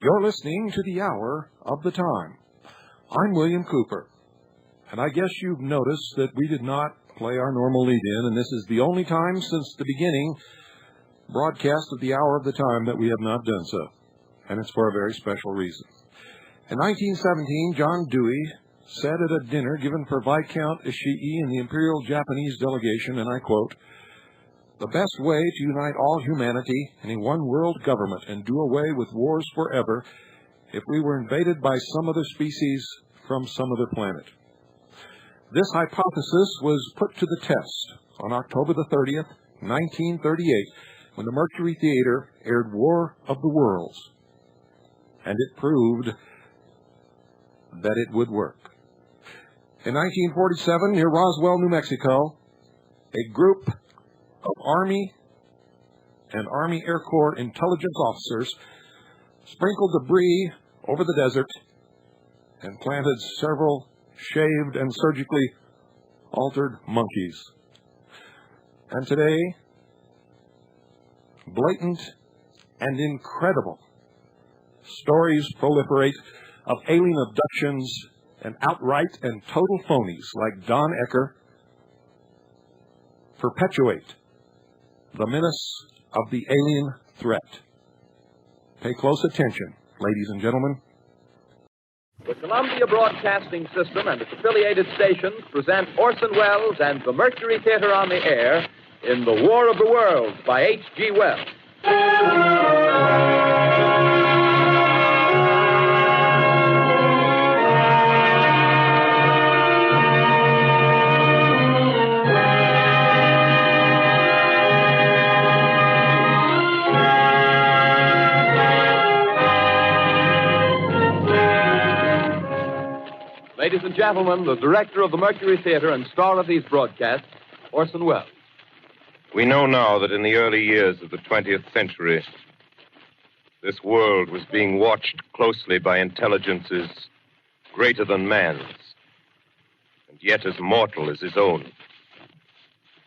You're listening to the Hour of the Time. I'm William Cooper, and I guess you've noticed that we did not play our normal lead-in, and this is the only time since the beginning broadcast of the Hour of the Time that we have not done so, and it's for a very special reason. In 1917, John Dewey said at a dinner given for Viscount Ishii in the Imperial Japanese delegation, and I quote, "The best way to unite all humanity in a one-world government and do away with wars forever if we were invaded by some other species from some other planet." This hypothesis was put to the test on October the 30th, 1938, when the Mercury Theater aired War of the Worlds, and it proved that it would work. In 1947, near Roswell, New Mexico, a group of Army and Army Air Corps intelligence officers sprinkled debris over the desert and planted several shaved and surgically altered monkeys. And today, blatant and incredible stories proliferate of alien abductions and outright and total phonies like Don Ecker perpetuate the menace of the alien threat. Pay close attention, ladies and gentlemen. The Columbia Broadcasting System and its affiliated stations present Orson Welles and the Mercury Theater on the air in The War of the Worlds by H.G. Wells. Ladies and gentlemen, the director of the Mercury Theater and star of these broadcasts, Orson Welles. We know now that in the early years of the 20th century, this world was being watched closely by intelligences greater than man's, and yet as mortal as his own.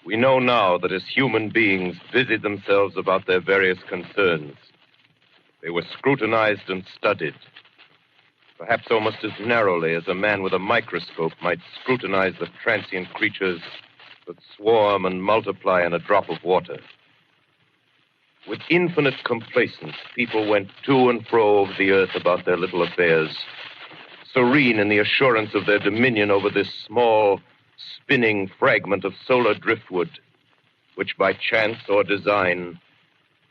We know now that as human beings busied themselves about their various concerns, they were scrutinized and studied, perhaps almost as narrowly as a man with a microscope might scrutinize the transient creatures that swarm and multiply in a drop of water. With infinite complacence, people went to and fro over the earth about their little affairs, serene in the assurance of their dominion over this small, spinning fragment of solar driftwood, which by chance or design,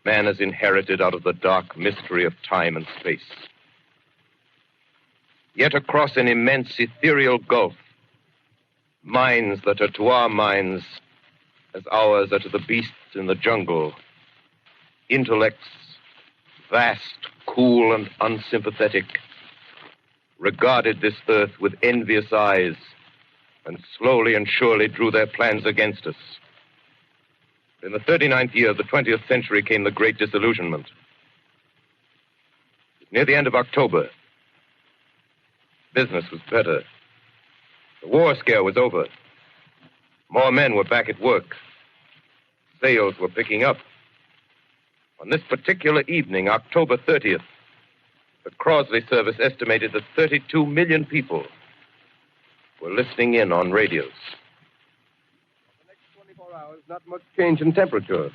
man has inherited out of the dark mystery of time and space. Yet across an immense ethereal gulf, minds that are to our minds as ours are to the beasts in the jungle, intellects vast, cool, and unsympathetic, regarded this earth with envious eyes and slowly and surely drew their plans against us. In the 39th year of the 20th century came the Great Disillusionment. Near the end of October, business was better. The war scare was over. More men were back at work. Sales were picking up. On this particular evening, October 30th, the Crosley service estimated that 32 million people were listening in on radios. For the next 24 hours, not much change in temperature.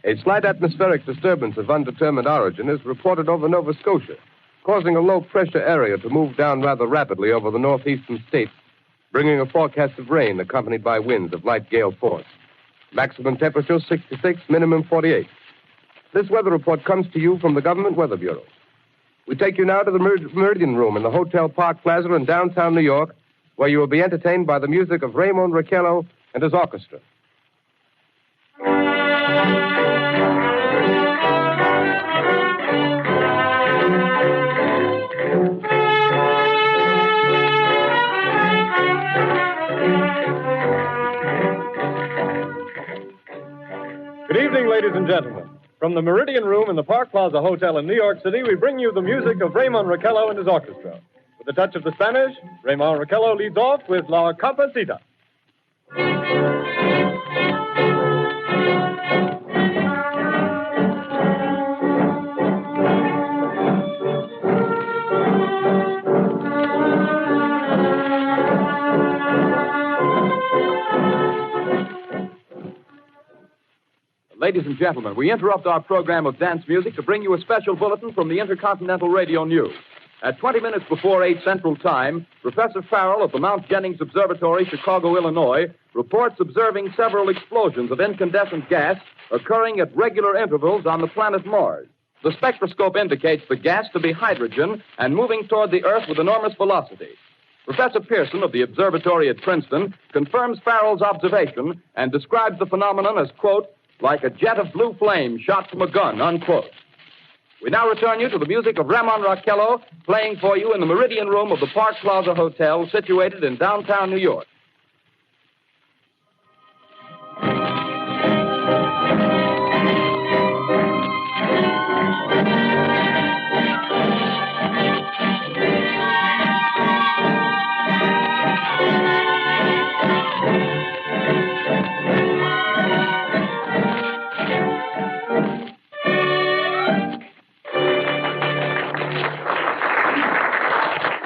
A slight atmospheric disturbance of undetermined origin is reported over Nova Scotia, causing a low-pressure area to move down rather rapidly over the northeastern states, bringing a forecast of rain accompanied by winds of light gale force. Maximum temperature 66, minimum 48. This weather report comes to you from the Government Weather Bureau. We take you now to the Meridian Room in the Hotel Park Plaza in downtown New York, where you will be entertained by the music of Raymond Raquello and his orchestra. Good evening, ladies and gentlemen. From the Meridian Room in the Park Plaza Hotel in New York City, we bring you the music of Raymond Raquello and his orchestra. With a touch of the Spanish, Raymond Raquello leads off with La Campesita. Ladies and gentlemen, we interrupt our program of dance music to bring you a special bulletin from the Intercontinental Radio News. At 20 minutes before 8 Central Time, Professor Farrell of the Mount Jennings Observatory, Chicago, Illinois, reports observing several explosions of incandescent gas occurring at regular intervals on the planet Mars. The spectroscope indicates the gas to be hydrogen and moving toward the Earth with enormous velocity. Professor Pearson of the observatory at Princeton confirms Farrell's observation and describes the phenomenon as, quote, like a jet of blue flame shot from a gun, unquote. We now return you to the music of Ramon Raquello, playing for you in the Meridian Room of the Park Plaza Hotel, situated in downtown New York.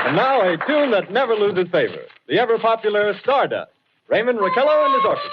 And now a tune that never loses favor, the ever-popular Stardust, Raymond Raquello and his orchestra.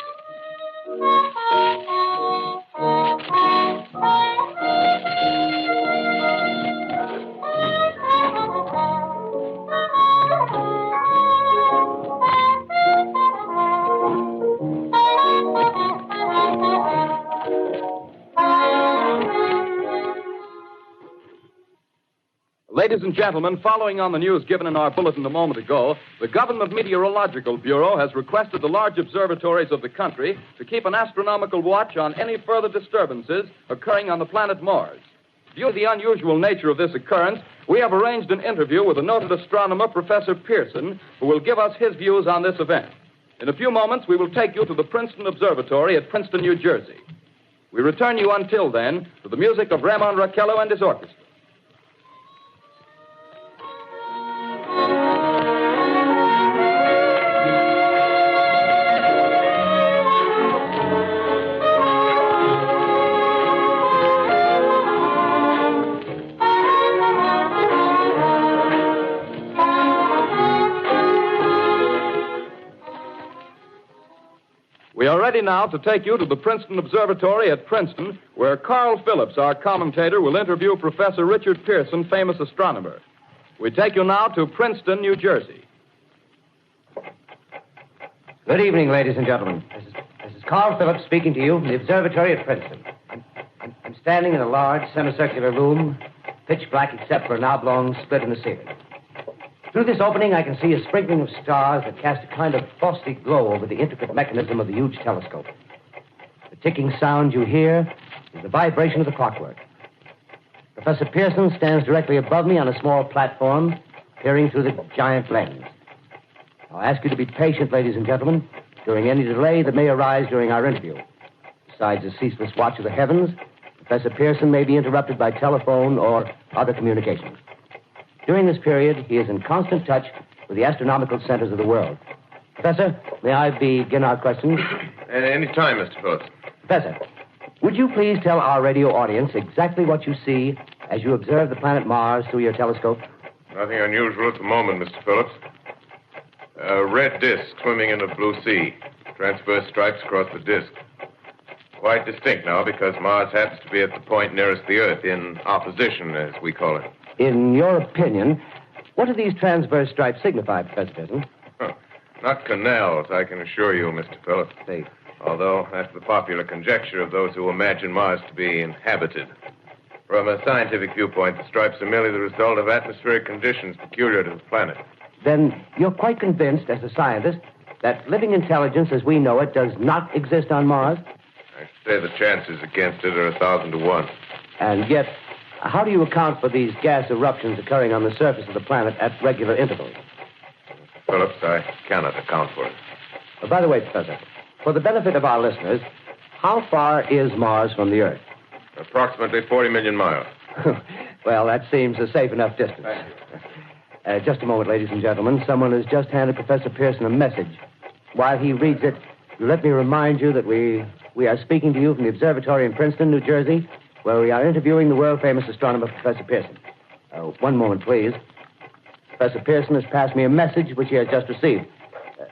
Ladies and gentlemen, following on the news given in our bulletin a moment ago, the Government Meteorological Bureau has requested the large observatories of the country to keep an astronomical watch on any further disturbances occurring on the planet Mars. Due to the unusual nature of this occurrence, we have arranged an interview with the noted astronomer, Professor Pearson, who will give us his views on this event. In a few moments, we will take you to the Princeton Observatory at Princeton, New Jersey. We return you until then to the music of Ramon Raquello and his orchestra. We are ready now to take you to the Princeton Observatory at Princeton, where Carl Phillips, our commentator, will interview Professor Richard Pearson, famous astronomer. We take you now to Princeton, New Jersey. Good evening, ladies and gentlemen. This is Carl Phillips speaking to you from the observatory at Princeton. I'm standing in a large semicircular room, pitch black except for an oblong split in the ceiling. Through this opening, I can see a sprinkling of stars that cast a kind of frosty glow over the intricate mechanism of the huge telescope. The ticking sound you hear is the vibration of the clockwork. Professor Pearson stands directly above me on a small platform, peering through the giant lens. I'll ask you to be patient, ladies and gentlemen, during any delay that may arise during our interview. Besides the ceaseless watch of the heavens, Professor Pearson may be interrupted by telephone or other communications. During this period, he is in constant touch with the astronomical centers of the world. Professor, may I begin our questions? At any time, Mr. Phillips. Professor, would you please tell our radio audience exactly what you see as you observe the planet Mars through your telescope? Nothing unusual at the moment, Mr. Phillips. A red disk swimming in a blue sea. Transverse stripes across the disk. Quite distinct now because Mars happens to be at the point nearest the Earth, in opposition, as we call it. In your opinion, what do these transverse stripes signify, Professor Pearson? Not canals, I can assure you, Mr. Phillips. They... Although that's the popular conjecture of those who imagine Mars to be inhabited. From a scientific viewpoint, the stripes are merely the result of atmospheric conditions peculiar to the planet. Then you're quite convinced, as a scientist, that living intelligence as we know it does not exist on Mars? I'd say the chances against it are 1,000 to 1. And yet, how do you account for these gas eruptions occurring on the surface of the planet at regular intervals? Phillips, I cannot account for it. By the way, Professor, for the benefit of our listeners, how far is Mars from the Earth? Approximately 40 million miles. Well, that seems a safe enough distance. Just a moment, ladies and gentlemen. Someone has just handed Professor Pearson a message. While he reads it, let me remind you that we are speaking to you from the observatory in Princeton, New Jersey, where we are interviewing the world-famous astronomer, Professor Pearson. One moment, please. Professor Pearson has passed me a message which he has just received.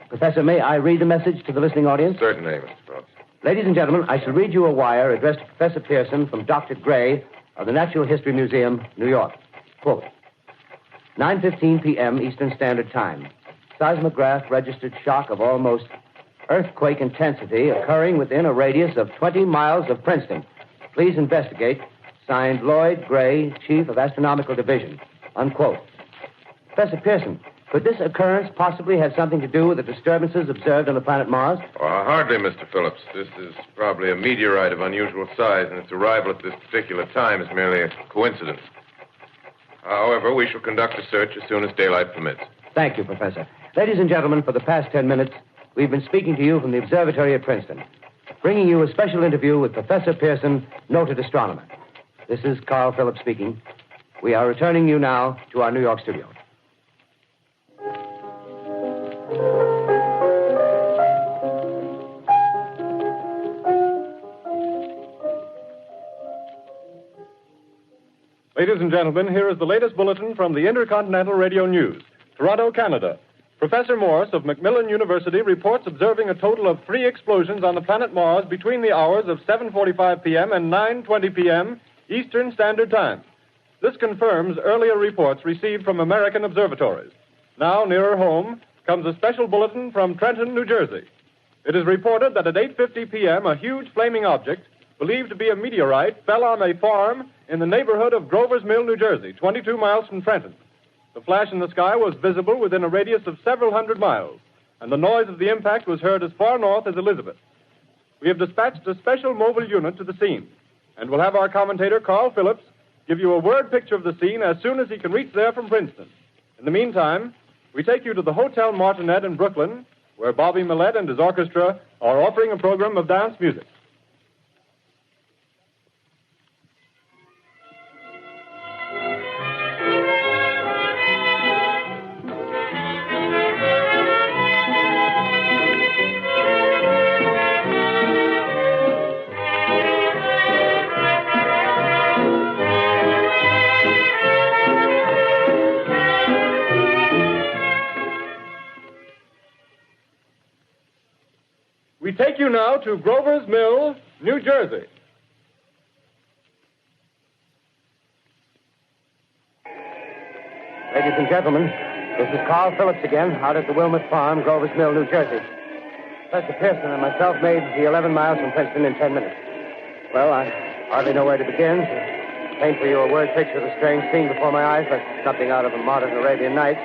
Professor, may I read the message to the listening audience? Certainly, Mr. Phillips. Ladies and gentlemen, I shall read you a wire addressed to Professor Pearson from Dr. Gray of the Natural History Museum, New York. Quote, 9:15 p.m. Eastern Standard Time. Seismograph registered shock of almost earthquake intensity occurring within a radius of 20 miles of Princeton. Please investigate. Signed, Lloyd Gray, Chief of Astronomical Division. Unquote. Professor Pearson, could this occurrence possibly have something to do with the disturbances observed on the planet Mars? Hardly, Mr. Phillips. This is probably a meteorite of unusual size, and its arrival at this particular time is merely a coincidence. However, we shall conduct a search as soon as daylight permits. Thank you, Professor. Ladies and gentlemen, for the past 10 minutes, we've been speaking to you from the observatory at Princeton, bringing you a special interview with Professor Pearson, noted astronomer. This is Carl Phillips speaking. We are returning you now to our New York studio. Ladies and gentlemen, here is the latest bulletin from the Intercontinental Radio News. Toronto, Canada. Professor Morse of Macmillan University reports observing a total of 3 explosions on the planet Mars between the hours of 7:45 p.m. and 9:20 p.m. Eastern Standard Time. This confirms earlier reports received from American observatories. Now, nearer home, comes a special bulletin from Trenton, New Jersey. It is reported that at 8:50 p.m., a huge flaming object, believed to be a meteorite, fell on a farm in the neighborhood of Grover's Mill, New Jersey, 22 miles from Trenton. The flash in the sky was visible within a radius of several hundred miles, and the noise of the impact was heard as far north as Elizabeth. We have dispatched a special mobile unit to the scene, and we'll have our commentator, Carl Phillips, give you a word picture of the scene as soon as he can reach there from Princeton. In the meantime, we take you to the Hotel Martinet in Brooklyn, where Bobby Millett and his orchestra are offering a program of dance music. We take you now to Grover's Mill, New Jersey. Ladies and gentlemen, this is Carl Phillips again, out at the Wilmot Farm, Grover's Mill, New Jersey. Professor Pearson and myself made the 11 miles from Princeton in 10 minutes. Well, I hardly know where to begin. To paint for you a word picture of the strange scene before my eyes, like something out of a modern Arabian Nights.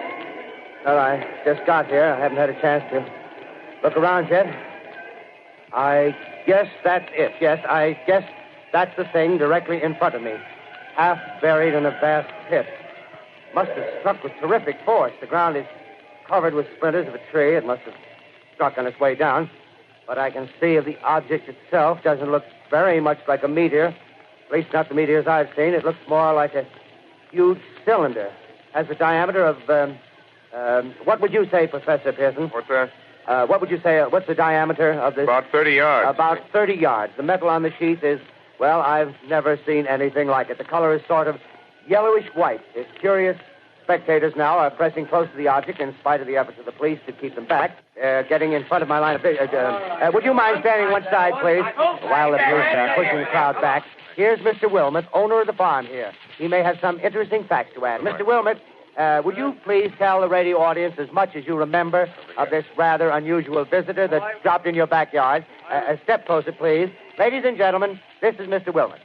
Well, I just got here. I haven't had a chance to look around yet. I guess that's it. Yes, I guess that's the thing directly in front of me, half buried in a vast pit. Must have struck with terrific force. The ground is covered with splinters of a tree. It must have struck on its way down. But I can see of the object itself doesn't look very much like a meteor. At least not the meteors I've seen. It looks more like a huge cylinder. Has a diameter of, what would you say, Professor Pearson? What's that? What would you say, what's the diameter of this? About 30 yards. About 30 yards. The metal on the sheath is, well, I've never seen anything like it. The color is sort of yellowish white. Its curious spectators now are pressing close to the object in spite of the efforts of the police to keep them back. Getting in front of my line of vision. Would you mind standing one side, please? While the police are pushing the crowd back. Here's Mr. Wilmot, owner of the farm here. He may have some interesting facts to add. Mr. Wilmot, would you please tell the radio audience as much as you remember of this rather unusual visitor that dropped in your backyard? A step closer, please. Ladies and gentlemen, this is Mr. Wilmot.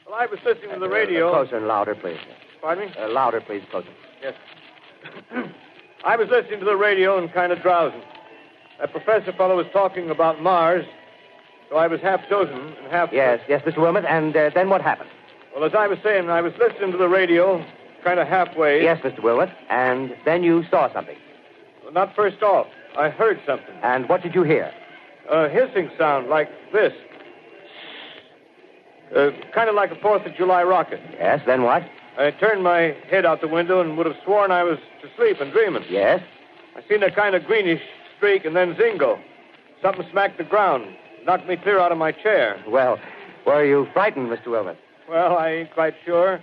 Well, I was listening to the radio. Closer and louder, please. Pardon me? Louder, please, closer. Yes. I was listening to the radio and kind of drowsing. That professor fellow was talking about Mars, so I was half dozing and half... Yes, Mr. Wilmot, and then what happened? Well, as I was saying, I was listening to the radio, kind of halfway. Yes, Mr. Wilmot, and then you saw something. Well, not first off. I heard something. And what did you hear? A hissing sound like this. Kind of like a 4th of July rocket. Yes, then what? I turned my head out the window and would have sworn I was to sleep and dreaming. Yes? I seen a kind of greenish streak and then zingo. Something smacked the ground, knocked me clear out of my chair. Well, were you frightened, Mr. Wilmot? Well, I ain't quite sure.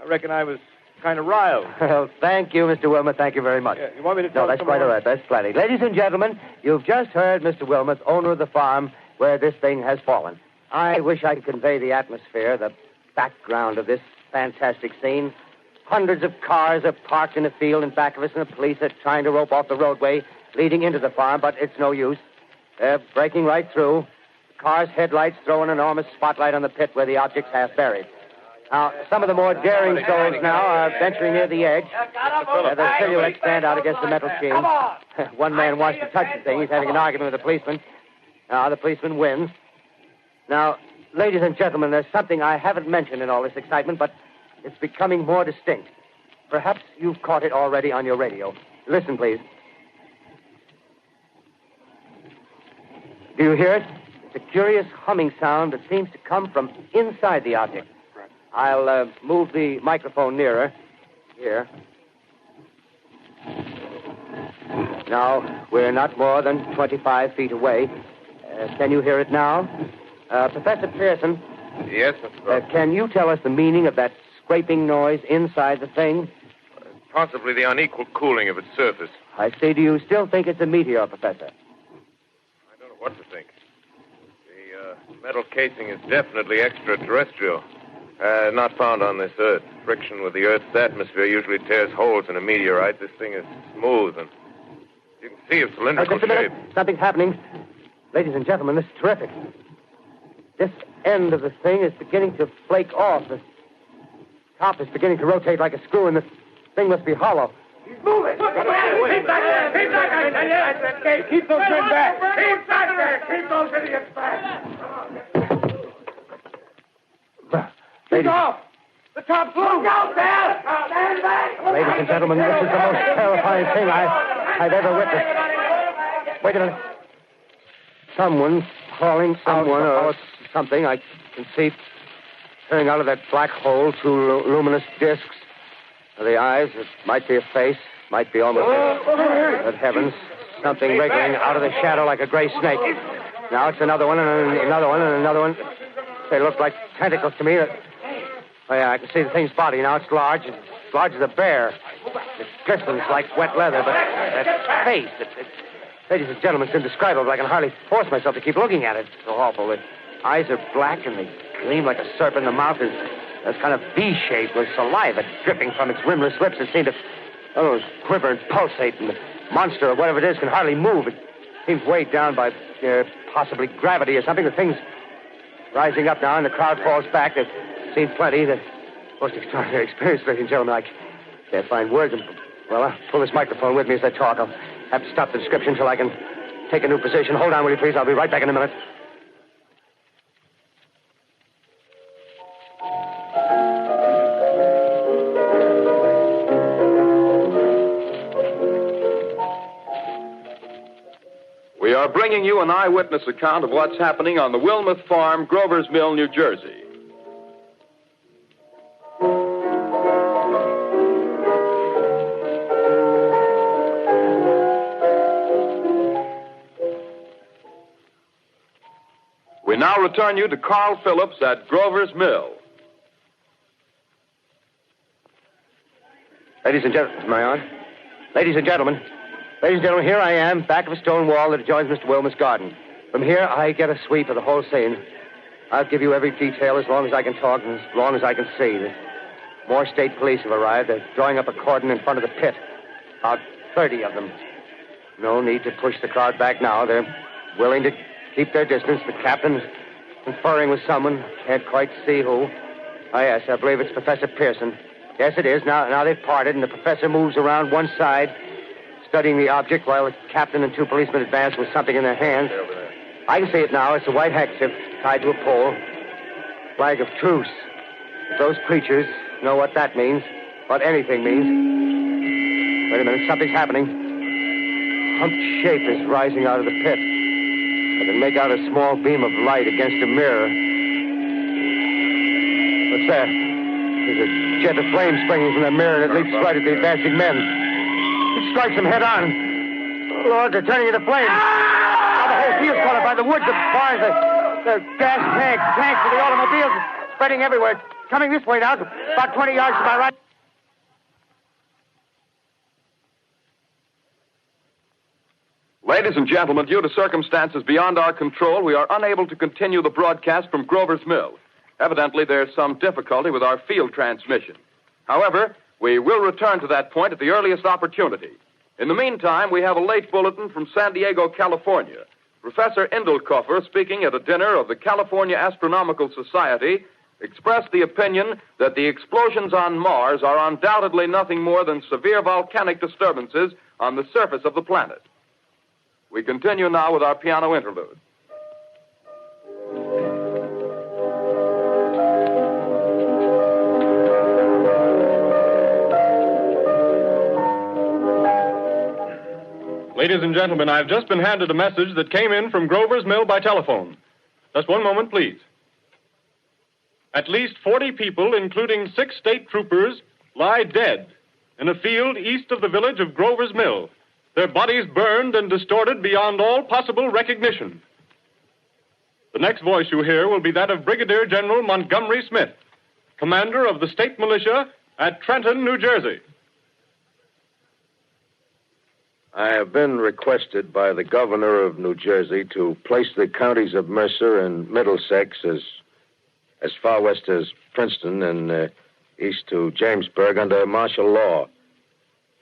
I reckon I was kind of riled. Well, thank you, Mr. Wilmot. Thank you very much. Yeah, you want me to tell No, that's quite all right. That's plenty. Ladies and gentlemen, you've just heard Mr. Wilmot, owner of the farm, where this thing has fallen. I wish I could convey the atmosphere, the background of this fantastic scene. Hundreds of cars are parked in a field in back of us, and the police are trying to rope off the roadway leading into the farm, but it's no use. They're breaking right through. The car's headlights throw an enormous spotlight on the pit where the object's half buried. Now, some of the more daring souls now are venturing near the edge. Their silhouettes stand out against the metal sheen. One man wants to touch the thing. He's having an argument with the policeman. Now, the policeman wins. Now, ladies and gentlemen, there's something I haven't mentioned in all this excitement, but it's becoming more distinct. Perhaps you've caught it already on your radio. Listen, please. Do you hear it? It's a curious humming sound that seems to come from inside the object. I'll move the microphone nearer. Here. Now, we're not more than 25 feet away. Can you hear it now? Professor Pearson? Yes, Mr. Brooks. Can you tell us the meaning of that scraping noise inside the thing? Possibly the unequal cooling of its surface. I say, do you still think it's a meteor, Professor? I don't know what to think. The metal casing is definitely extraterrestrial. Not found on this Earth. Friction with the Earth's atmosphere usually tears holes in a meteorite. This thing is smooth, and you can see its cylindrical just a minute. shape. Something's happening. Ladies and gentlemen, this is terrific. This end of the thing is beginning to flake off. The top is beginning to rotate like a screw, and the thing must be hollow. He's moving. Keep back there. Keep back, I tell you. Keep those men back. Keep back there. Keep those idiots back. Shoot off. The top's loose. Look out there. Stand back. Ladies and gentlemen, this is the most terrifying thing I've ever witnessed. Wait a minute. Someone's calling someone or something. I can see turning out of that black hole two luminous discs. The eyes, it might be a face, might be almost Good heavens, something wriggling out of the shadow like a gray snake. Now it's another one and another one and another one. They look like tentacles to me. Oh, yeah, I can see the thing's body. Now it's large as a bear. It glistens like wet leather, but that face, ladies and gentlemen, it's indescribable. I can hardly force myself to keep looking at it. It's so awful. The eyes are black and they gleam like a serpent. The mouth is kind of V-shaped with saliva dripping from its rimless lips that seem to quiver and pulsate. And the monster or whatever it is can hardly move. It seems weighed down by possibly gravity or something. The thing's rising up now and the crowd falls back. They've seen plenty. The most extraordinary experience, ladies and gentlemen. I can't find words. Well, I'll pull this microphone with me as I talk. I'll have to stop the description until I can take a new position. Hold on, will you, please? I'll be right back in a minute. We are bringing you an eyewitness account of what's happening on the Wilmuth Farm, Grover's Mill, New Jersey. We now return you to Carl Phillips at Grover's Mill. Ladies and gentlemen, am I on? Ladies and gentlemen, here I am, back of a stone wall that adjoins Mr. Wilmuth's garden. From here, I get a sweep of the whole scene. I'll give you every detail as long as I can talk and as long as I can see. More state police have arrived. They're drawing up a cordon in front of the pit. About 30 of them. No need to push the crowd back now. They're willing to keep their distance. The captain's conferring with someone. Can't quite see who. Oh, yes, I believe it's Professor Pearson. Yes, it is. Now they've parted, and the professor moves around one side, studying the object while the captain and two policemen advance with something in their hands. I can see it now. It's a white handkerchief tied to a pole. Flag of truce. If those creatures know what that means, what anything means. Wait a minute. Something's happening. Humped shape is rising out of the pit. I can make out a small beam of light against a mirror. What's that? There's a jet of flame springing from the mirror, and it leaps right at the advancing men. It strikes them head on. Oh, Lord, they're turning into flames. Now the whole field's caught up by the woods, the barns, the gas tanks for the automobiles, spreading everywhere. It's coming this way now, about 20 yards to my right. Ladies and gentlemen, due to circumstances beyond our control, we are unable to continue the broadcast from Grover's Mill. Evidently, there's some difficulty with our field transmission. However, we will return to that point at the earliest opportunity. In the meantime, we have a late bulletin from San Diego, California. Professor Indelkoffer, speaking at a dinner of the California Astronomical Society, expressed the opinion that the explosions on Mars are undoubtedly nothing more than severe volcanic disturbances on the surface of the planet. We continue now with our piano interlude. Ladies and gentlemen, I've just been handed a message that came in from Grover's Mill by telephone. Just one moment, please. At least 40 people, including 6 state troopers, lie dead in a field east of the village of Grover's Mill, their bodies burned and distorted beyond all possible recognition. The next voice you hear will be that of Brigadier General Montgomery Smith, commander of the state militia at Trenton, New Jersey. I have been requested by the governor of New Jersey to place the counties of Mercer and Middlesex as far west as Princeton and east to Jamesburg under martial law.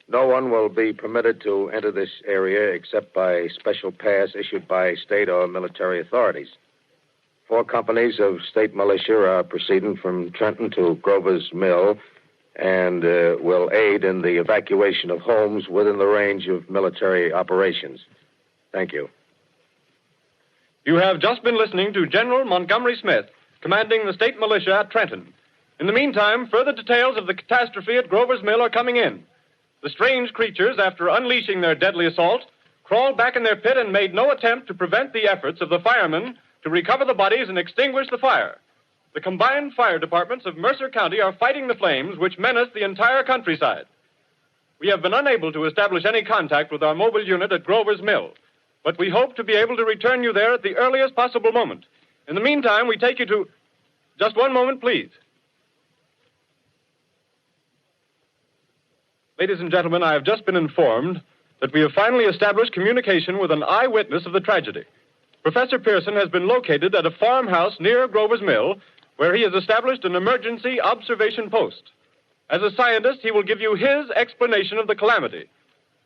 No one will be permitted to enter this area except by special pass issued by state or military authorities. 4 companies of state militia are proceeding from Trenton to Grover's Mill and will aid in the evacuation of homes within the range of military operations. Thank you. You have just been listening to General Montgomery Smith, commanding the state militia at Trenton. In the meantime, further details of the catastrophe at Grover's Mill are coming in. The strange creatures, after unleashing their deadly assault, crawled back in their pit and made no attempt to prevent the efforts of the firemen to recover the bodies and extinguish the fire. The combined fire departments of Mercer County are fighting the flames which menace the entire countryside. We have been unable to establish any contact with our mobile unit at Grover's Mill, but we hope to be able to return you there at the earliest possible moment. In the meantime, we take you to... Just one moment, please. Ladies and gentlemen, I have just been informed that we have finally established communication with an eyewitness of the tragedy. Professor Pearson has been located at a farmhouse near Grover's Mill, where he has established an emergency observation post. As a scientist, he will give you his explanation of the calamity.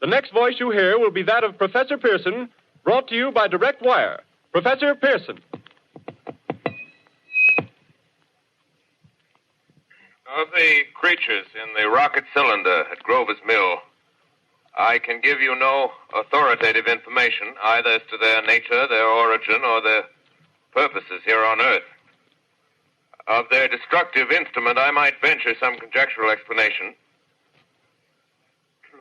The next voice you hear will be that of Professor Pearson, brought to you by direct wire. Professor Pearson. Of the creatures in the rocket cylinder at Grover's Mill, I can give you no authoritative information, either as to their nature, their origin, or their purposes here on Earth. Of their destructive instrument, I might venture some conjectural explanation.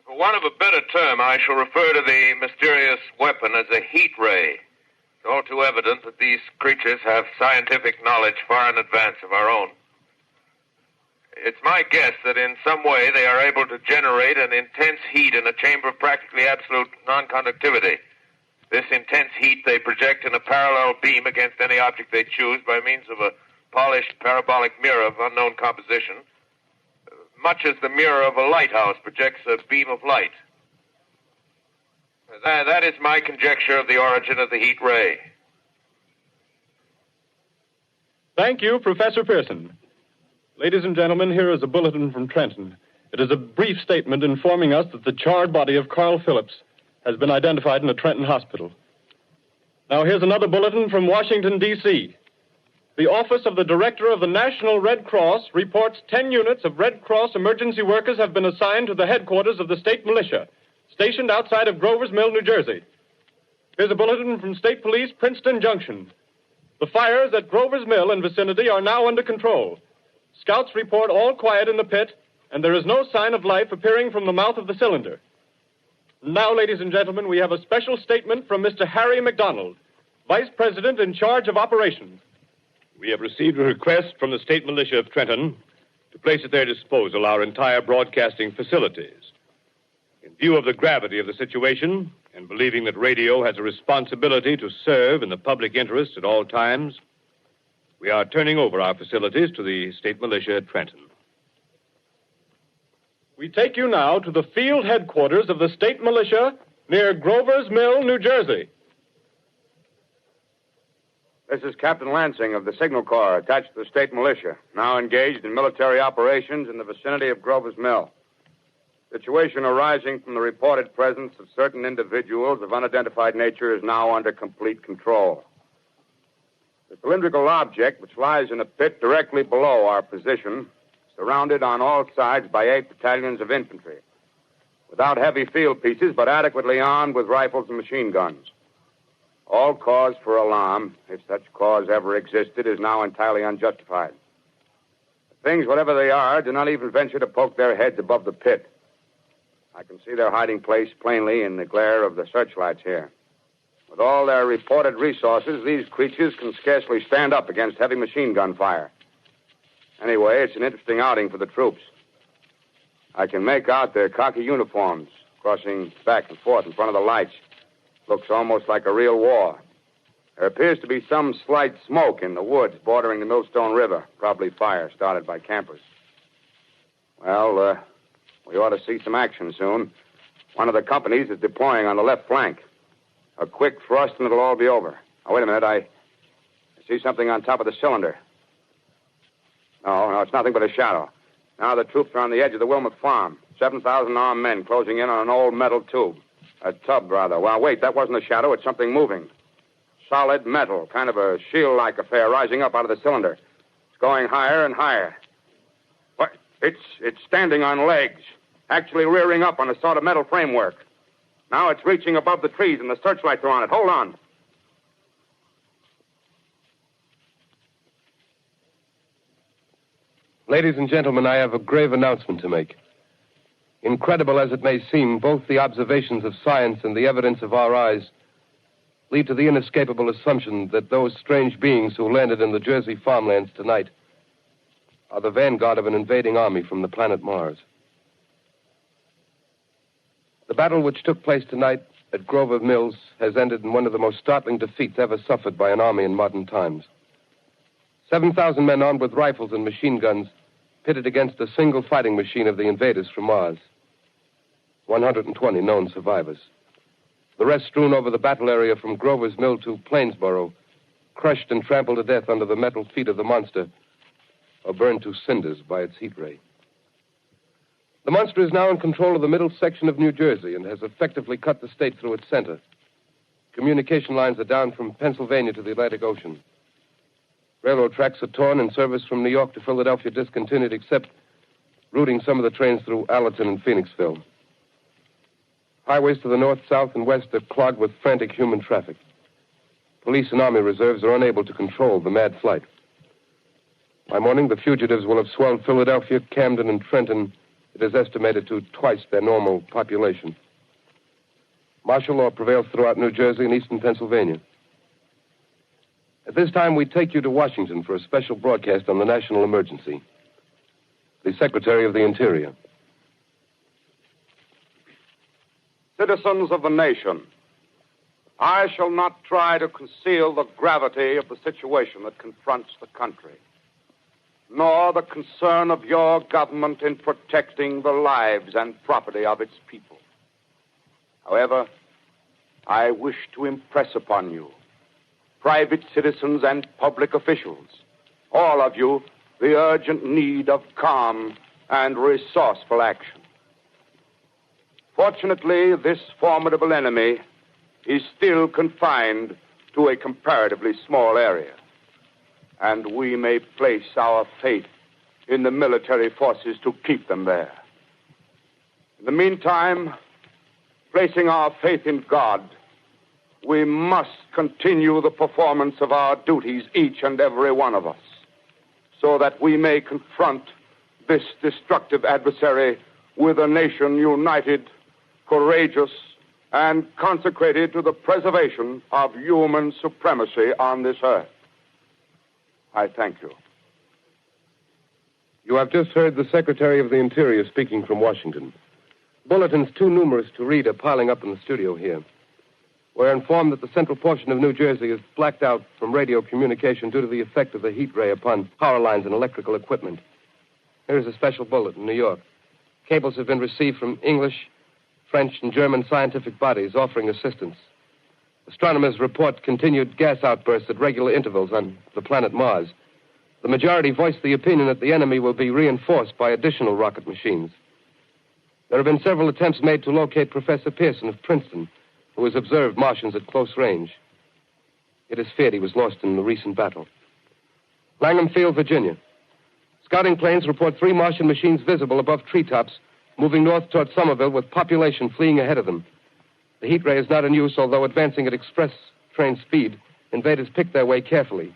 For want of a better term, I shall refer to the mysterious weapon as a heat ray. It's all too evident that these creatures have scientific knowledge far in advance of our own. It's my guess that in some way they are able to generate an intense heat in a chamber of practically absolute non-conductivity. This intense heat they project in a parallel beam against any object they choose by means of a polished parabolic mirror of unknown composition, much as the mirror of a lighthouse projects a beam of light. That is my conjecture of the origin of the heat ray. Thank you, Professor Pearson. Ladies and gentlemen, here is a bulletin from Trenton. It is a brief statement informing us that the charred body of Carl Phillips has been identified in a Trenton hospital. Now, here's another bulletin from Washington, D.C. The Office of the Director of the National Red Cross reports 10 units of Red Cross emergency workers have been assigned to the headquarters of the state militia, stationed outside of Grover's Mill, New Jersey. Here's a bulletin from State Police, Princeton Junction. The fires at Grover's Mill and vicinity are now under control. Scouts report all quiet in the pit, and there is no sign of life appearing from the mouth of the cylinder. Now, ladies and gentlemen, we have a special statement from Mr. Harry McDonald, Vice President in charge of operations. We have received a request from the state militia of Trenton to place at their disposal our entire broadcasting facilities. In view of the gravity of the situation, and believing that radio has a responsibility to serve in the public interest at all times, we are turning over our facilities to the state militia at Trenton. We take you now to the field headquarters of the state militia near Grover's Mill, New Jersey. This is Captain Lansing of the Signal Corps, attached to the state militia, now engaged in military operations in the vicinity of Grover's Mill. Situation arising from the reported presence of certain individuals of unidentified nature is now under complete control. The cylindrical object, which lies in a pit directly below our position, surrounded on all sides by 8 battalions of infantry, without heavy field pieces, but adequately armed with rifles and machine guns. All cause for alarm, if such cause ever existed, is now entirely unjustified. Things, whatever they are, do not even venture to poke their heads above the pit. I can see their hiding place plainly in the glare of the searchlights here. With all their reported resources, these creatures can scarcely stand up against heavy machine gun fire. Anyway, it's an interesting outing for the troops. I can make out their khaki uniforms crossing back and forth in front of the lights. Looks almost like a real war. There appears to be some slight smoke in the woods bordering the Millstone River. Probably fire started by campers. Well, we ought to see some action soon. One of the companies is deploying on the left flank. A quick thrust and it'll all be over. Now, wait a minute. I see something on top of the cylinder. No, it's nothing but a shadow. Now the troops are on the edge of the Wilmot Farm. 7,000 armed men closing in on an old metal tube. A tub, rather. Well, wait, that wasn't a shadow. It's something moving. Solid metal, kind of a shield-like affair rising up out of the cylinder. It's going higher and higher. What? It's standing on legs, actually rearing up on a sort of metal framework. Now it's reaching above the trees and the searchlights are on it. Hold on. Ladies and gentlemen, I have a grave announcement to make. Incredible as it may seem, both the observations of science and the evidence of our eyes lead to the inescapable assumption that those strange beings who landed in the Jersey farmlands tonight are the vanguard of an invading army from the planet Mars. The battle which took place tonight at Grover Mills has ended in one of the most startling defeats ever suffered by an army in modern times. 7,000 men armed with rifles and machine guns pitted against a single fighting machine of the invaders from Mars. 120 known survivors. The rest strewn over the battle area from Grover's Mill to Plainsboro, crushed and trampled to death under the metal feet of the monster, or burned to cinders by its heat ray. The monster is now in control of the middle section of New Jersey and has effectively cut the state through its center. Communication lines are down from Pennsylvania to the Atlantic Ocean. Railroad tracks are torn and service from New York to Philadelphia discontinued, except routing some of the trains through Allerton and Phoenixville. Highways to the north, south, and west are clogged with frantic human traffic. Police and Army reserves are unable to control the mad flight. By morning, the fugitives will have swelled Philadelphia, Camden, and Trenton, it is estimated, to twice their normal population. Martial law prevails throughout New Jersey and eastern Pennsylvania. At this time, we take you to Washington for a special broadcast on the national emergency. The Secretary of the Interior. Citizens of the nation, I shall not try to conceal the gravity of the situation that confronts the country, nor the concern of your government in protecting the lives and property of its people. However, I wish to impress upon you, private citizens and public officials, all of you, the urgent need of calm and resourceful action. Fortunately, this formidable enemy is still confined to a comparatively small area, and we may place our faith in the military forces to keep them there. In the meantime, placing our faith in God, we must continue the performance of our duties, each and every one of us, so that we may confront this destructive adversary with a nation united, courageous, and consecrated to the preservation of human supremacy on this earth. I thank you. You have just heard the Secretary of the Interior speaking from Washington. Bulletins too numerous to read are piling up in the studio here. We're informed that the central portion of New Jersey is blacked out from radio communication due to the effect of the heat ray upon power lines and electrical equipment. Here's a special bulletin in New York. Cables have been received from English, French, and German scientific bodies offering assistance. Astronomers report continued gas outbursts at regular intervals on the planet Mars. The majority voiced the opinion that the enemy will be reinforced by additional rocket machines. There have been several attempts made to locate Professor Pearson of Princeton, who has observed Martians at close range. It is feared he was lost in the recent battle. Langham Field, Virginia. Scouting planes report 3 Martian machines visible above treetops, moving north toward Somerville with population fleeing ahead of them. The heat ray is not in use, although advancing at express train speed, invaders pick their way carefully.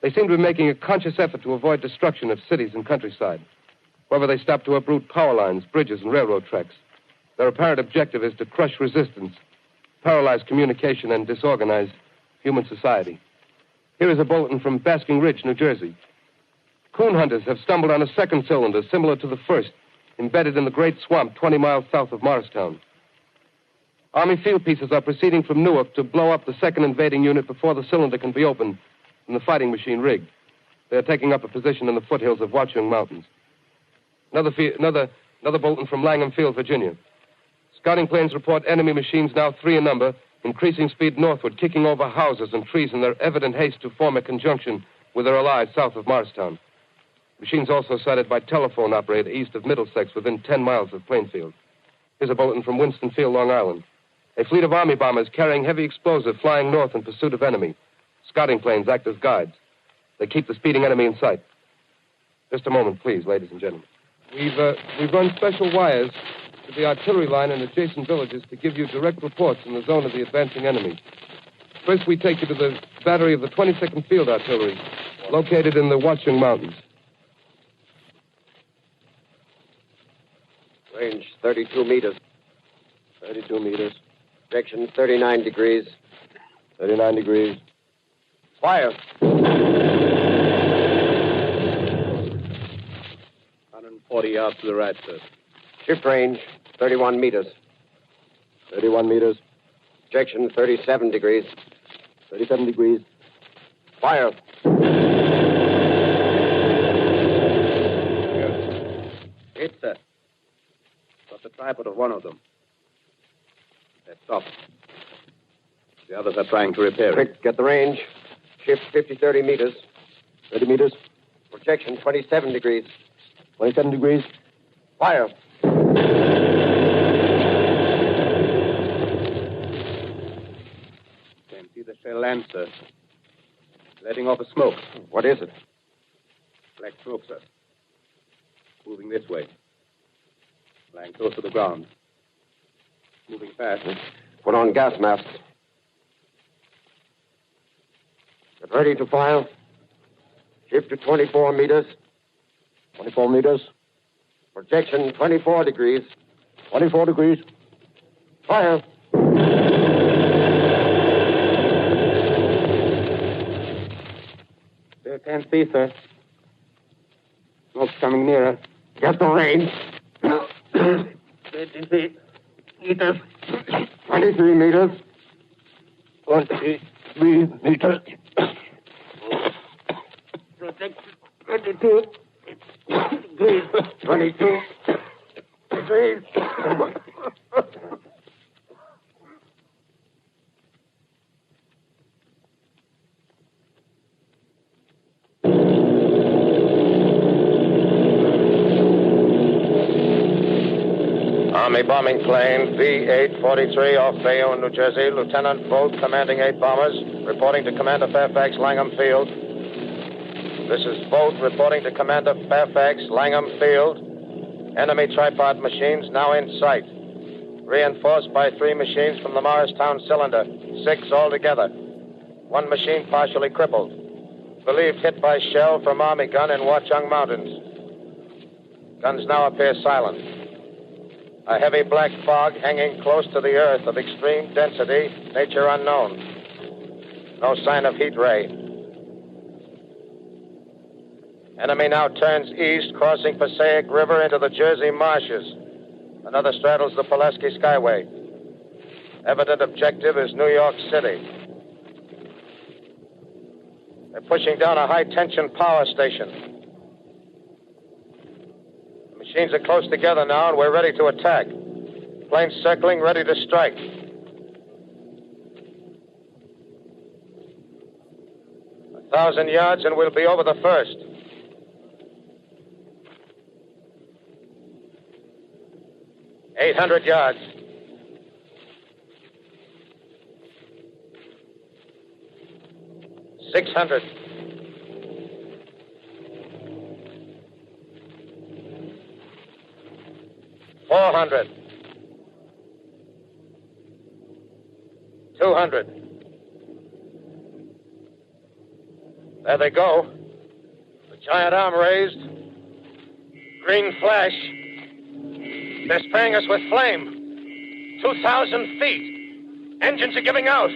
They seem to be making a conscious effort to avoid destruction of cities and countryside. However, they stop to uproot power lines, bridges, and railroad tracks. Their apparent objective is to crush resistance, paralyze communication, and disorganize human society. Here is a bulletin from Basking Ridge, New Jersey. Coon hunters have stumbled on a second cylinder similar to the first, embedded in the great swamp 20 miles south of Morristown. Army field pieces are proceeding from Newark to blow up the second invading unit before the cylinder can be opened and the fighting machine rigged. They are taking up a position in the foothills of Watchung Mountains. Another bulletin from Langham Field, Virginia. Scouting planes report enemy machines, now 3 in number, increasing speed northward, kicking over houses and trees in their evident haste to form a conjunction with their allies south of Morristown. Machines also sighted by telephone operator east of Middlesex within 10 miles of Plainfield. Here's a bulletin from Winston Field, Long Island. A fleet of Army bombers carrying heavy explosive flying north in pursuit of enemy. Scouting planes act as guides. They keep the speeding enemy in sight. Just a moment, please, ladies and gentlemen. We've run special wires to the artillery line in adjacent villages to give you direct reports in the zone of the advancing enemy. First, we take you to the battery of the 22nd Field Artillery, located in the Watchung Mountains. Range 32 meters. 32 meters. Projection 39 degrees. 39 degrees. Fire. 140 yards to the right, sir. Shift range 31 meters. 31 meters. Projection 37 degrees. 37 degrees. Fire. Hit, sir. Got the tripod of one of them. They're stopped. The others are trying to repair it. Quick, get the range. Shift 30 meters. 30 meters. Projection 27 degrees. 27 degrees. Fire. Can't see the shell land, sir. Letting off a smoke. What is it? Black smoke, sir. Moving this way. Lying close to the ground. Moving fast. Put on gas masks. Get ready to fire. Shift to 24 meters. 24 meters. Projection 24 degrees. 24 degrees. Fire. Still can't see, sir. Smoke's coming nearer. Get the range. 33 meters. 23 meters. 23 meters. Protection 22 degrees. 22 degrees. Army bombing plane V-843 off Bayonne, New Jersey. Lieutenant Bolt, commanding 8 bombers, reporting to Commander Fairfax, Langham Field. This is Bolt reporting to Commander Fairfax, Langham Field. Enemy tripod machines now in sight. Reinforced by 3 machines from the Morristown cylinder. 6 altogether. 1 machine partially crippled. Believed hit by shell from Army gun in Watchung Mountains. Guns now appear silent. A heavy black fog hanging close to the earth of extreme density, nature unknown. No sign of heat ray. Enemy now turns east, crossing Passaic River into the Jersey marshes. Another straddles the Pulaski Skyway. Evident objective is New York City. They're pushing down a high-tension power station. The machines are close together now, and we're ready to attack. Plane circling, ready to strike. A 1,000 yards and we'll be over the first. $800 yards. $600. $400. $200. There they go. The giant arm raised. Green flash. They're spraying us with flame. 2,000 feet. Engines are giving out.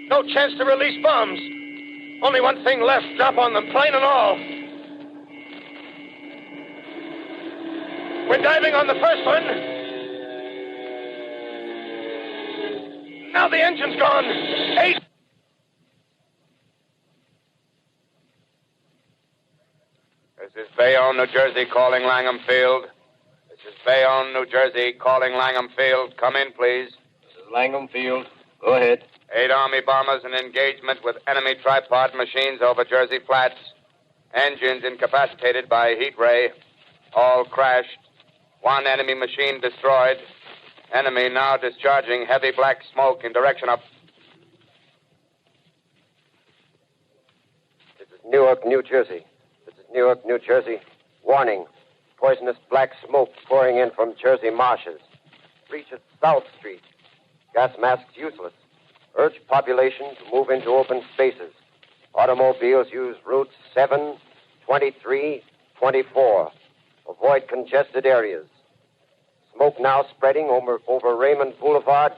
No chance to release bombs. Only one thing left. Drop on them, plane and all. We're diving on the first one. Now the engine's gone. 8. This is Bayonne, New Jersey, calling Langham Field. This is Bayonne, New Jersey, calling Langham Field. Come in, please. This is Langham Field. Go ahead. 8 Army bombers in engagement with enemy tripod machines over Jersey Flats. Engines incapacitated by heat ray. All crashed. 1 enemy machine destroyed. Enemy now discharging heavy black smoke in direction of... This is Newark, New Jersey. This is Newark, New Jersey. Warning. Poisonous black smoke pouring in from Jersey marshes. Reaches South Street. Gas masks useless. Urge population to move into open spaces. Automobiles use routes 7, 23, 24. Avoid congested areas. Smoke now spreading over Raymond Boulevard.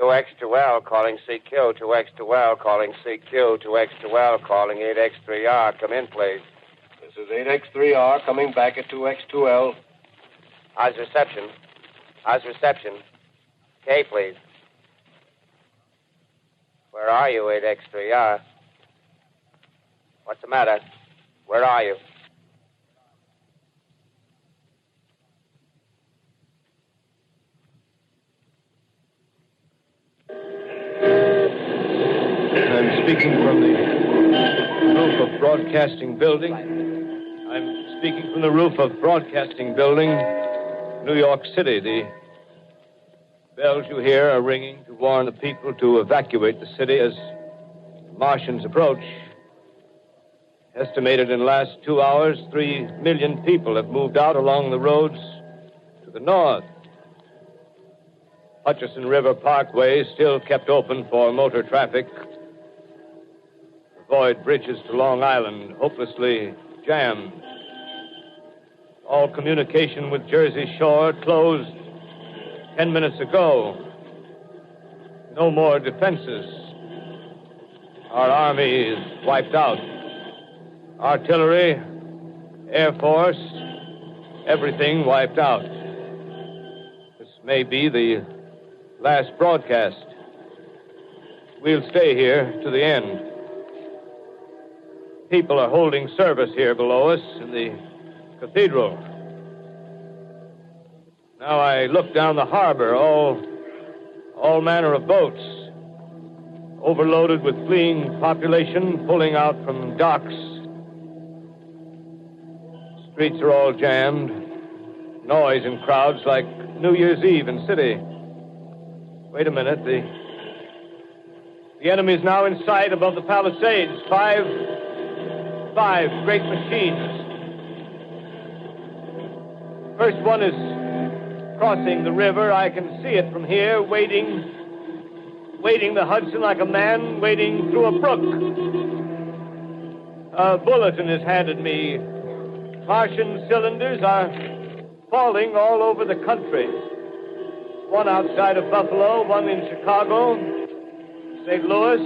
L calling CQ, 2X2L calling CQ, 2X2L calling 8X3R. Come in, please. This is 8X3R coming back at 2X2L. How's reception? How's reception? K, please. Where are you, 8X3R? What's the matter? Where are you? I'm speaking from the roof of Broadcasting Building. I'm speaking from the roof of Broadcasting Building, New York City. The bells you hear are ringing to warn the people to evacuate the city as Martians approach. Estimated in the last 2 hours, 3 million people have moved out along the roads to the north. Hutchison River Parkway is still kept open for motor traffic. Avoid bridges to Long Island, hopelessly jammed. All communication with Jersey Shore closed 10 minutes ago. No more defenses. Our army is wiped out. Artillery, Air Force, everything wiped out. This may be the last broadcast. We'll stay here to the end. People are holding service here below us in the cathedral. Now I look down the harbor, all manner of boats, overloaded with fleeing population pulling out from docks. Streets are all jammed. Noise in crowds like New Year's Eve in city. Wait a minute. The enemy is now in sight above the Palisades. Five great machines. First one is crossing the river. I can see it from here, wading the Hudson like a man wading through a brook. A bulletin is handed me. Martian cylinders are falling all over the country. One outside of Buffalo, one in Chicago, St. Louis.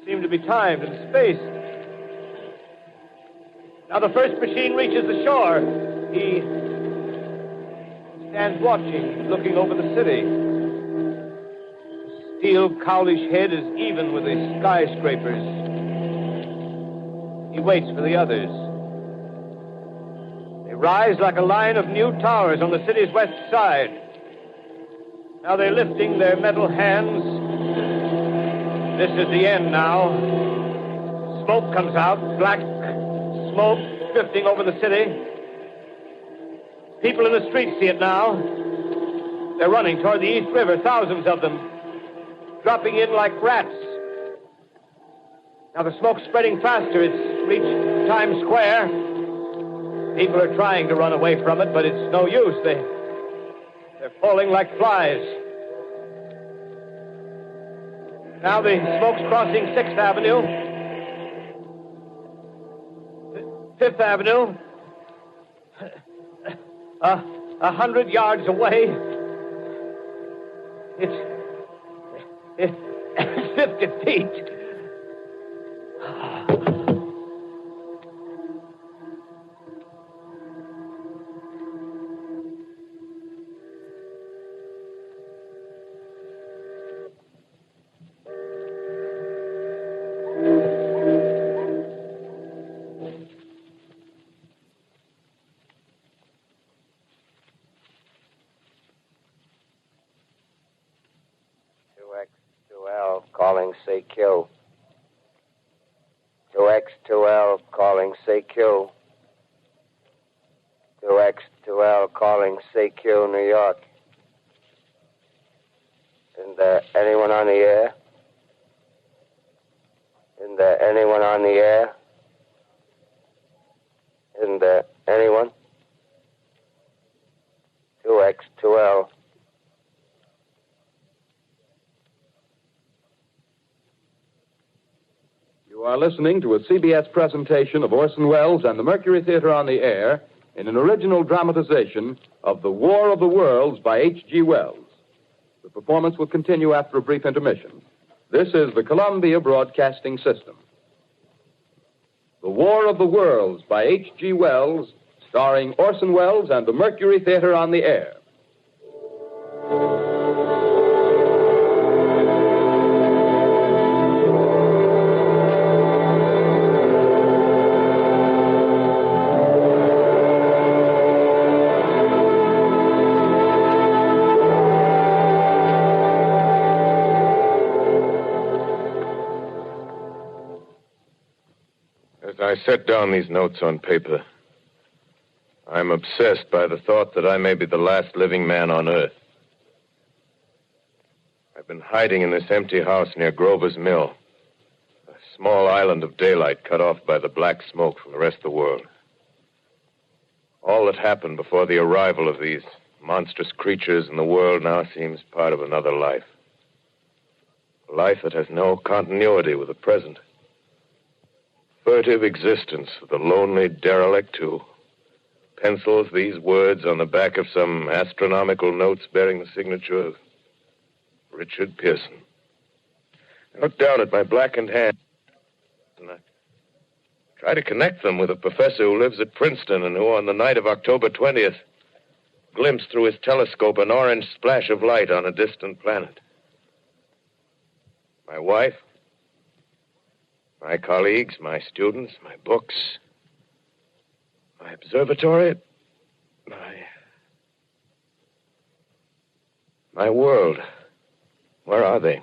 Seem to be timed and spaced. Now the first machine reaches the shore. He stands watching, looking over the city. The steel cowlish head is even with the skyscrapers. He waits for the others. rise like a line of new towers on the city's west side. Now they're lifting their metal hands. This is the end now. Smoke comes out, black smoke drifting over the city. People in the streets see it now. They're running toward the East River, thousands of them, dropping in like rats. Now the smoke's spreading faster. It's reached Times Square. People are trying to run away from it, but it's no use. They're falling like flies. Now the smoke's crossing 6th Avenue. 5th Avenue. 100 yards away. It's 50 feet. Calling CQ. 2X2L calling CQ. 2X2L calling CQ, New York. Isn't there anyone on the air? Isn't there anyone on the air? Isn't there anyone? 2X2L. You are listening to a CBS presentation of Orson Welles and the Mercury Theater on the Air in an original dramatization of The War of the Worlds by H.G. Wells. The performance will continue after a brief intermission. This is the Columbia Broadcasting System. The War of the Worlds by H.G. Wells, starring Orson Welles and the Mercury Theater on the Air. I set down these notes on paper. I'm obsessed by the thought that I may be the last living man on Earth. I've been hiding in this empty house near Grover's Mill, a small island of daylight cut off by the black smoke from the rest of the world. All that happened before the arrival of these monstrous creatures in the world now seems part of another life. A life that has no continuity with the present. Furtive existence of the lonely derelict who pencils these words on the back of some astronomical notes bearing the signature of Richard Pearson. I look down at my blackened hand and I try to connect them with a professor who lives at Princeton and who, on the night of October 20th, glimpsed through his telescope an orange splash of light on a distant planet. My wife, my colleagues, my students, my books, my observatory, my world. Where are they?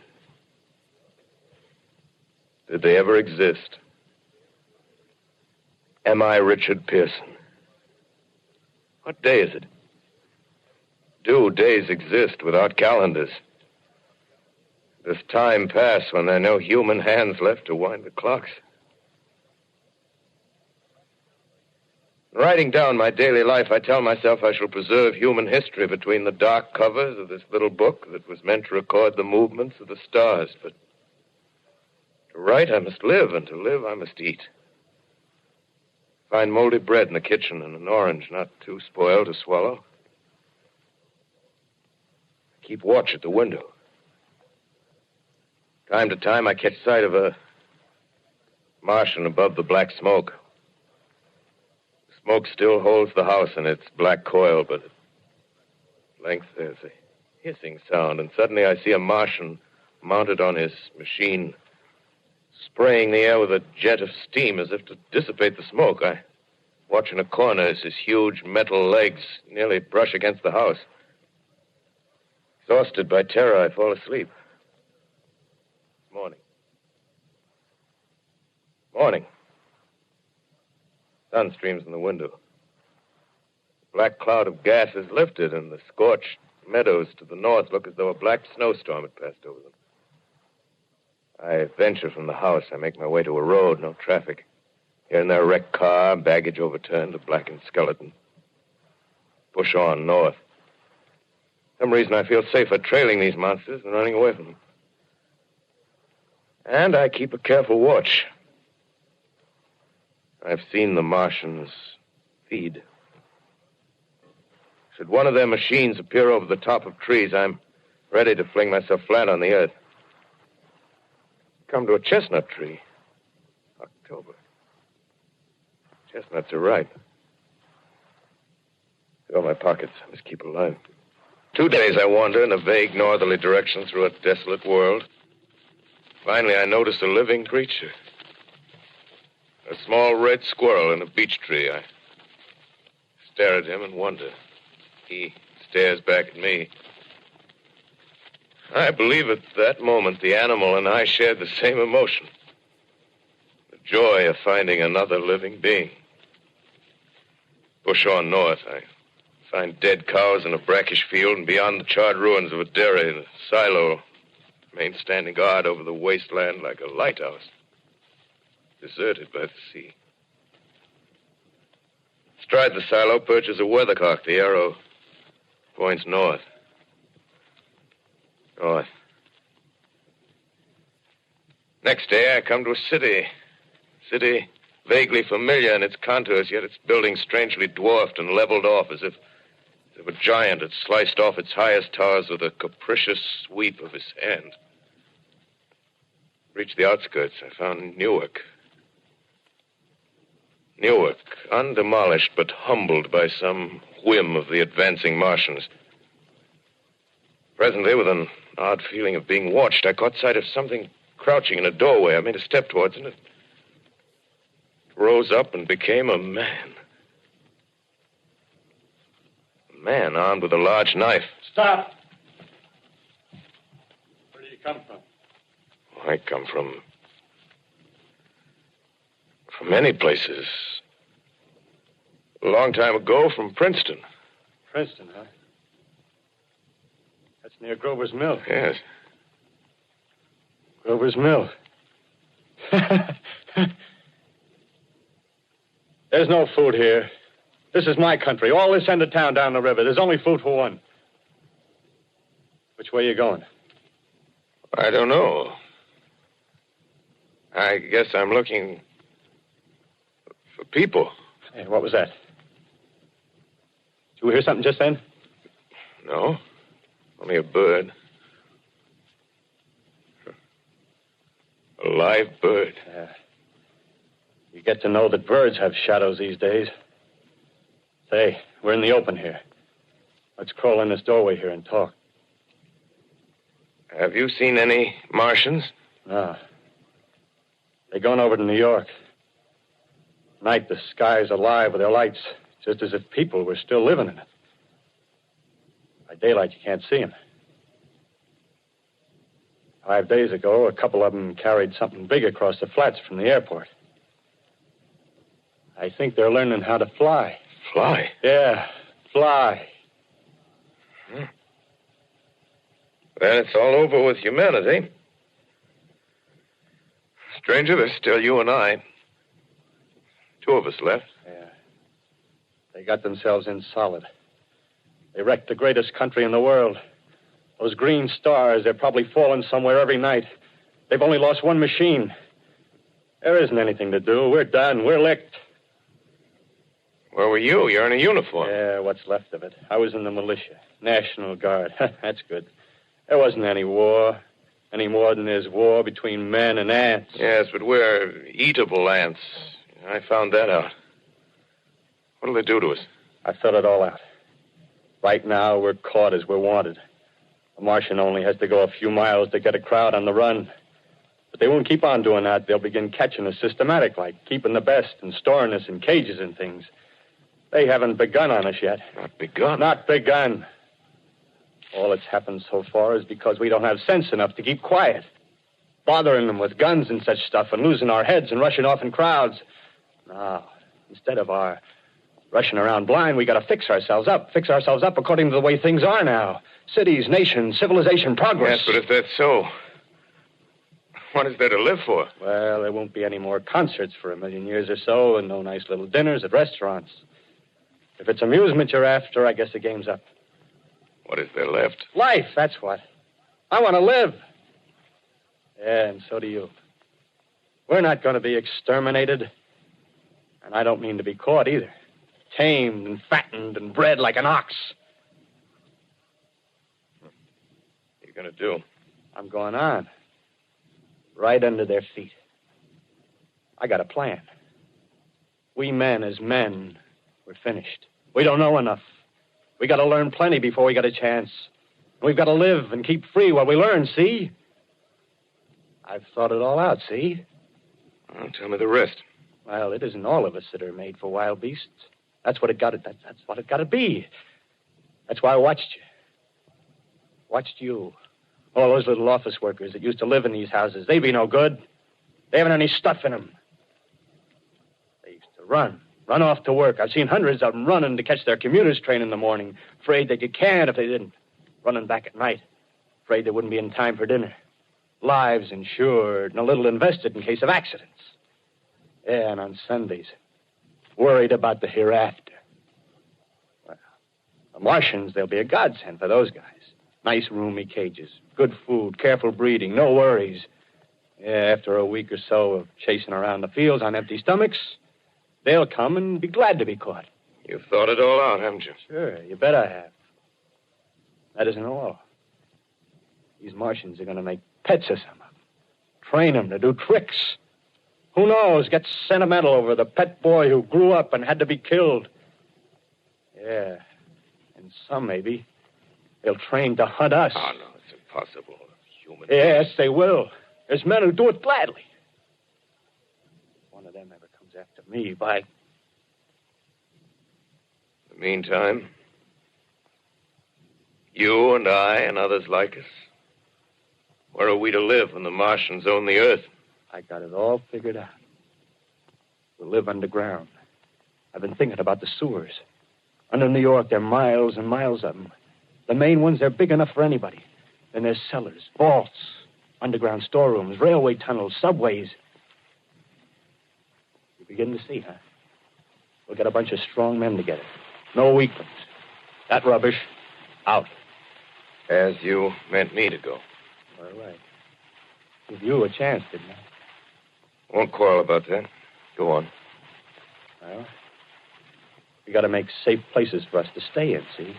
Did they ever exist? Am I Richard Pearson? What day is it? Do days exist without calendars? Does time pass when there are no human hands left to wind the clocks? Writing down my daily life, I tell myself I shall preserve human history between the dark covers of this little book that was meant to record the movements of the stars. But to write, I must live, and to live, I must eat. Find moldy bread in the kitchen and an orange not too spoiled to swallow. Keep watch at the window. Time to time, I catch sight of a Martian above the black smoke. The smoke still holds the house in its black coil, but at length there's a hissing sound, and suddenly I see a Martian mounted on his machine, spraying the air with a jet of steam as if to dissipate the smoke. I Watch in a corner as his huge metal legs nearly brush against the house. Exhausted by terror, I fall asleep. Morning. Morning. Sun streams in the window. The black cloud of gas is lifted, and the scorched meadows to the north look as though a black snowstorm had passed over them. I venture from the house. I make my way to a road, no traffic. Here and there, a wrecked car, baggage overturned, a blackened skeleton. Push on north. For some reason, I feel safer trailing these monsters than running away from them. And I keep a careful watch. I've seen the Martians feed. Should one of their machines appear over the top of trees, I'm ready to fling myself flat on the earth. Come to a chestnut tree. October. Chestnuts are ripe. Fill my pockets. I must keep alive. 2 days I wander in a vague northerly direction through a desolate world. Finally, I notice a living creature. A small red squirrel in a beech tree. I stare at him and wonder. He stares back at me. I believe at that moment the animal and I shared the same emotion. The joy of finding another living being. Push on north. I find dead cows in a brackish field, and beyond the charred ruins of a dairy, the silo remains standing guard over the wasteland like a lighthouse, deserted by the sea. Astride the silo perches a weathercock. The arrow points north. North. Next day, I come to a city. City vaguely familiar in its contours, yet its buildings strangely dwarfed and leveled off as if a giant had sliced off its highest towers with a capricious sweep of his hand. Reached the outskirts, I found Newark. Newark, undemolished but humbled by some whim of the advancing Martians. Presently, with an odd feeling of being watched, I caught sight of something crouching in a doorway. I made a step towards it, and it rose up and became a man. A man armed with a large knife. Stop! Where do you come from? I come from many places. A long time ago, from Princeton. Princeton, huh? That's near Grover's Mill. Yes. Grover's Mill. There's no food here. This is my country. All this end of town down the river. There's only food for one. Which way are you going? I don't know. I guess I'm looking for people. Hey, what was that? Did you hear something just then? No. Only a bird. A live bird. You get to know that birds have shadows these days. Say, we're in the open here. Let's crawl in this doorway here and talk. Have you seen any Martians? No. They're going over to New York. Night, the sky's alive with their lights, just as if people were still living in it. By daylight, you can't see them. 5 days ago, a couple of them carried something big across the flats from the airport. I think they're learning how to fly. Fly? Yeah, fly. Then it's all over with humanity. Stranger, there's still you and I. 2 of us left. Yeah. They got themselves in solid. They wrecked the greatest country in the world. Those green stars, they're probably falling somewhere every night. They've only lost one machine. There isn't anything to do. We're done. We're licked. Where were you? You're in a uniform. Yeah, what's left of it. I was in the militia. National Guard. That's good. There wasn't any war. Any more than there's war between men and ants. Yes, but we're eatable ants. I found that out. What'll they do to us? I thought it all out. Right now, we're caught as we're wanted. A Martian only has to go a few miles to get a crowd on the run. But they won't keep on doing that. They'll begin catching us systematic, like keeping the best and storing us in cages and things. They haven't begun on us yet. Not begun? Not begun. All that's happened so far is because we don't have sense enough to keep quiet. Bothering them with guns and such stuff and losing our heads and rushing off in crowds. Now, instead of our rushing around blind, we got to fix ourselves up according to the way things are now. Cities, nations, civilization, progress. Yes, but if that's so, what is there to live for? Well, there won't be any more concerts for 1,000,000 years or so, and no nice little dinners at restaurants. If it's amusement you're after, I guess the game's up. What is there left? Life, that's what. I want to live. Yeah, and so do you. We're not going to be exterminated. And I don't mean to be caught either. Tamed and fattened and bred like an ox. What are you going to do? I'm going on. Right under their feet. I got a plan. We men as men, we're finished. We don't know enough. We got to learn plenty before we get a chance. We've got to live and keep free while we learn, see? I've thought it all out, see? Well, tell me the rest. Well, it isn't all of us that are made for wild beasts. That's what it got to. That's what it got to be. That's why I watched you. Watched you. All those little office workers that used to live in these houses. They be no good. They haven't any stuff in them. They used to run off to work. I've seen hundreds of them running to catch their commuter's train in the morning, afraid they'd get canned if they didn't. Running back at night, afraid they wouldn't be in time for dinner. Lives insured and a little invested in case of accidents. Yeah, and on Sundays, worried about the hereafter. Well, the Martians, they'll be a godsend for those guys. Nice, roomy cages, good food, careful breeding, no worries. Yeah, after a week or so of chasing around the fields on empty stomachs, they'll come and be glad to be caught. You've thought it all out, haven't you? Sure, you bet I have. That isn't all. These Martians are going to make pets of some of them. Train them to do tricks. Who knows, get sentimental over the pet boy who grew up and had to be killed. Yeah, and some maybe they'll train to hunt us. Oh, no, it's impossible. Human Yes, they will. There's men who do it gladly. If one of them ever comes after me, by... In the meantime, you and I and others like us, where are we to live when the Martians own the Earth? I got it all figured out. We'll live underground. I've been thinking about the sewers. Under New York, there are miles and miles of them. The main ones, they're big enough for anybody. Then there's cellars, vaults, underground storerooms, railway tunnels, subways. You begin to see, huh? We'll get a bunch of strong men together. No weaklings. That rubbish, out. As you meant me to go. All right. Give you a chance, didn't I? Won't quarrel about that. Go on. Well, we got to make safe places for us to stay in, see?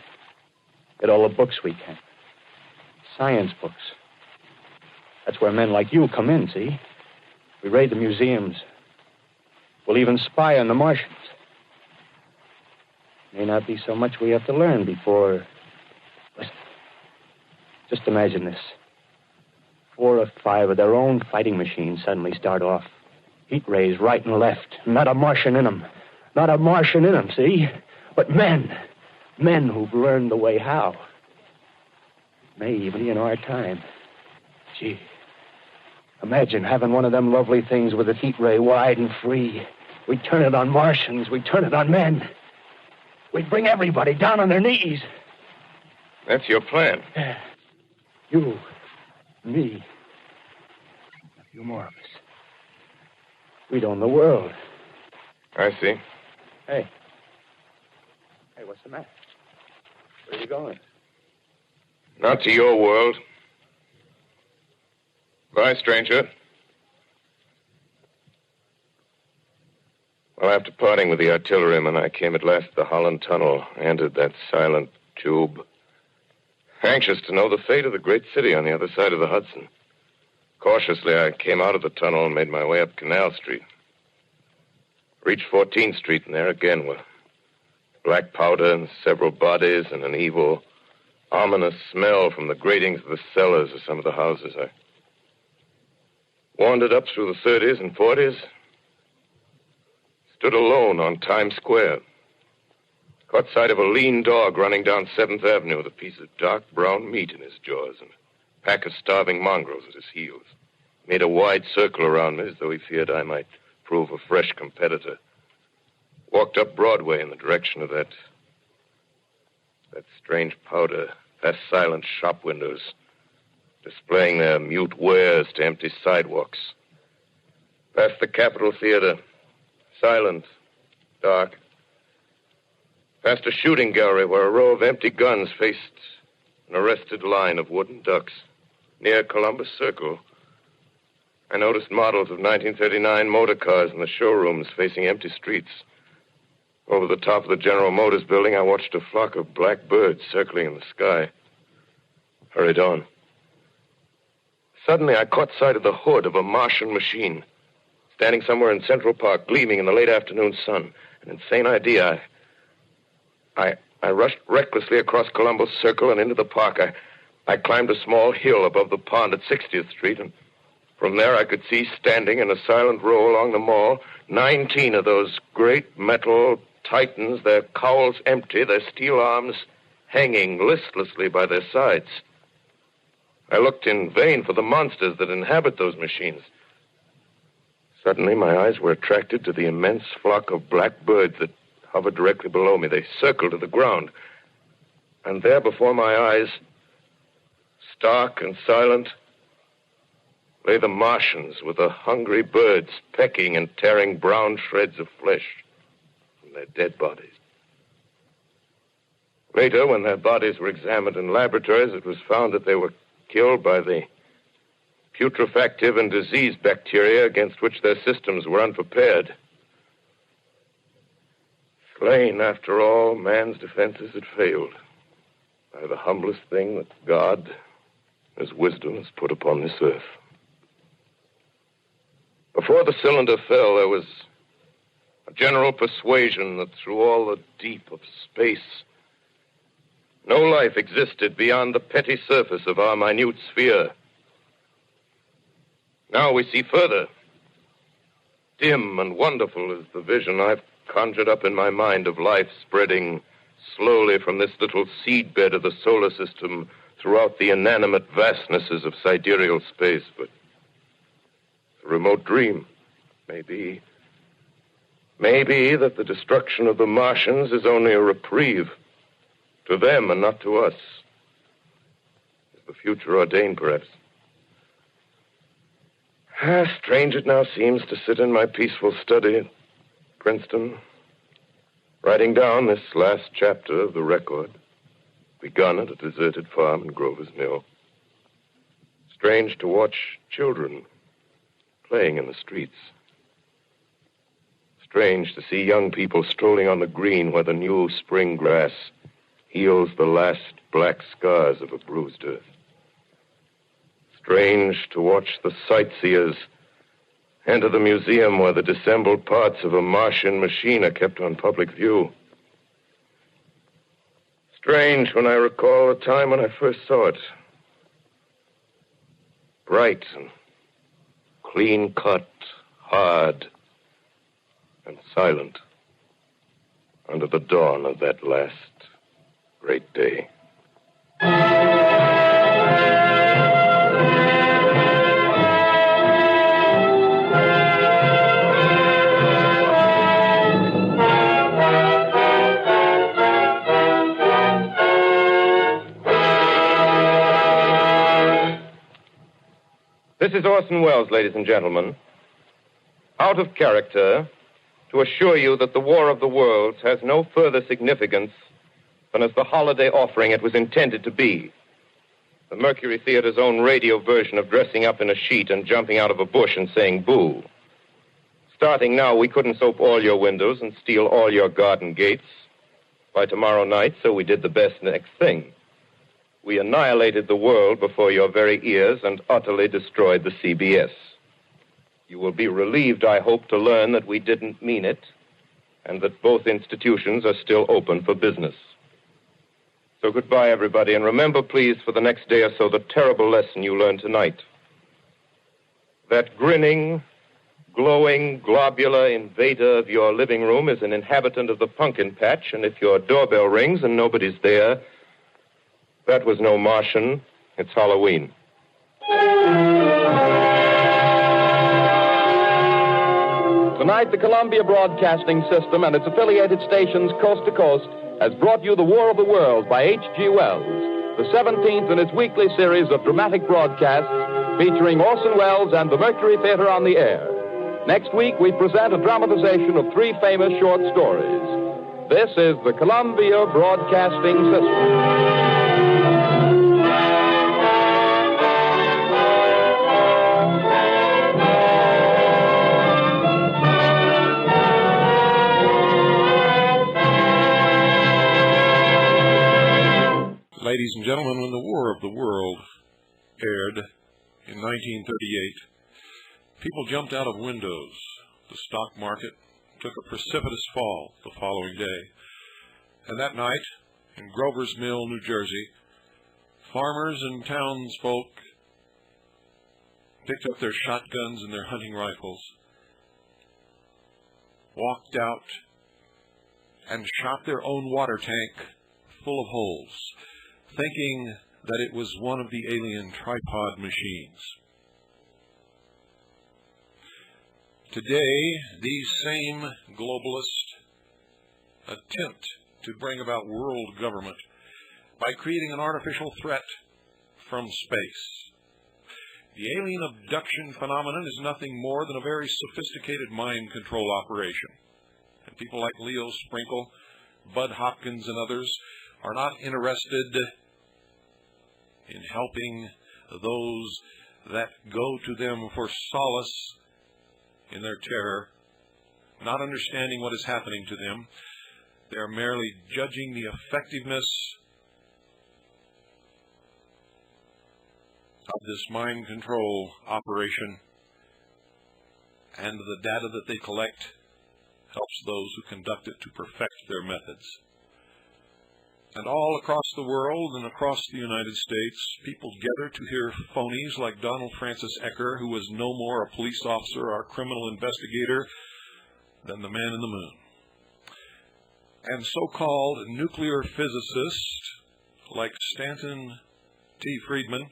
Get all the books we can. Science books. That's where men like you come in, see? We raid the museums. We'll even spy on the Martians. May not be so much we have to learn before... Listen. Just imagine this. 4 or 5 of their own fighting machines suddenly start off. Heat rays right and left. Not a Martian in them. Not a Martian in them, see? But men. Men who've learned the way how. May even be in our time. Gee. Imagine having one of them lovely things with a heat ray wide and free. We'd turn it on Martians. We'd turn it on men. We'd bring everybody down on their knees. That's your plan. You, me, a few more of us. We'd own the world. I see. Hey, what's the matter? Where are you going? Not to your world. Bye, stranger. Well, after parting with the artilleryman, I came at last to the Holland Tunnel, entered that silent tube. Anxious to know the fate of the great city on the other side of the Hudson. Cautiously, I came out of the tunnel and made my way up Canal Street. Reached 14th Street, and there again were black powder and several bodies and an evil, ominous smell from the gratings of the cellars of some of the houses. I Wandered up through the 30s and 40s. Stood alone on Times Square. Caught sight of a lean dog running down 7th Avenue with a piece of dark brown meat in his jaws and a pack of starving mongrels at his heels. Made a wide circle around me as though he feared I might prove a fresh competitor. Walked up Broadway in the direction of that strange powder, past silent shop windows, displaying their mute wares to empty sidewalks. Past the Capitol Theater, silent, dark. Past a shooting gallery where a row of empty guns faced an arrested line of wooden ducks. Near Columbus Circle, I noticed models of 1939 motor cars in the showrooms facing empty streets. Over the top of the General Motors building, I watched a flock of black birds circling in the sky. Hurried on. Suddenly, I caught sight of the hood of a Martian machine, standing somewhere in Central Park, gleaming in the late afternoon sun. An insane idea. I rushed recklessly across Columbus Circle and into the park. I climbed a small hill above the pond at 60th Street, and from there I could see, standing in a silent row along the mall, 19 of those great metal titans, their cowls empty, their steel arms hanging listlessly by their sides. I looked in vain for the monsters that inhabit those machines. Suddenly, my eyes were attracted to the immense flock of black birds that hovered directly below me. They circled to the ground. And there before my eyes, stark and silent, lay the Martians with the hungry birds pecking and tearing brown shreds of flesh from their dead bodies. Later, when their bodies were examined in laboratories, it was found that they were killed by the putrefactive and disease bacteria against which their systems were unprepared. Slain, after all, man's defenses had failed by the humblest thing that God, His wisdom, has put upon this earth. Before the cylinder fell, there was a general persuasion that through all the deep of space, no life existed beyond the petty surface of our minute sphere. Now we see further. Dim and wonderful is the vision I've conjured up in my mind of life spreading slowly from this little seedbed of the solar system throughout the inanimate vastnesses of sidereal space. But it's a remote dream. Maybe that the destruction of the Martians is only a reprieve to them and not to us. Is the future ordained, perhaps? Strange it now seems to sit in my peaceful study at Princeton, writing down this last chapter of the record, begun at a deserted farm in Grover's Mill. Strange to watch children playing in the streets. Strange to see young people strolling on the green where the new spring grass heals the last black scars of a bruised earth. Strange to watch the sightseers enter the museum where the dissembled parts of a Martian machine are kept on public view. Strange when I recall the time when I first saw it. Bright and clean cut, hard and silent under the dawn of that last great day. This is Orson Welles, ladies and gentlemen. Out of character, to assure you that the War of the Worlds has no further significance than as the holiday offering it was intended to be. The Mercury Theater's own radio version of dressing up in a sheet and jumping out of a bush and saying boo. Starting now, we couldn't soap all your windows and steal all your garden gates by tomorrow night, so we did the best next thing. We annihilated the world before your very ears and utterly destroyed the CBS. You will be relieved, I hope, to learn that we didn't mean it and that both institutions are still open for business. So goodbye, everybody, and remember, please, for the next day or so, the terrible lesson you learned tonight. That grinning, glowing, globular invader of your living room is an inhabitant of the pumpkin patch, and if your doorbell rings and nobody's there, that was no Martian. It's Halloween. Tonight, the Columbia Broadcasting System and its affiliated stations coast to coast has brought you The War of the World by H.G. Wells, the 17th in its weekly series of dramatic broadcasts featuring Orson Welles and the Mercury Theater on the air. Next week, we present a dramatization of 3 famous short stories. This is the Columbia Broadcasting System. Ladies and gentlemen, when the War of the World aired in 1938, people jumped out of windows. The stock market took a precipitous fall the following day. And that night, in Grover's Mill, New Jersey, farmers and townsfolk picked up their shotguns and their hunting rifles, walked out, and shot their own water tank full of holes, thinking that it was one of the alien tripod machines. Today, these same globalists attempt to bring about world government by creating an artificial threat from space. The alien abduction phenomenon is nothing more than a very sophisticated mind control operation. And people like Leo Sprinkle, Bud Hopkins, and others are not interested in helping those that go to them for solace in their terror, not understanding what is happening to them. They are merely judging the effectiveness of this mind control operation, and the data that they collect helps those who conduct it to perfect their methods. And all across the world and across the United States, people gather to hear phonies like Donald Francis Ecker, who was no more a police officer or a criminal investigator than the man in the moon. And so-called nuclear physicists like Stanton T. Friedman,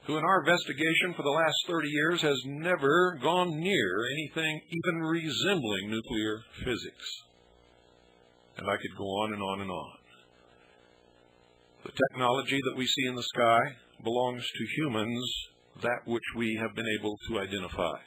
who in our investigation for the last 30 years has never gone near anything even resembling nuclear physics. And I could go on and on and on. The technology that we see in the sky belongs to humans, that which we have been able to identify.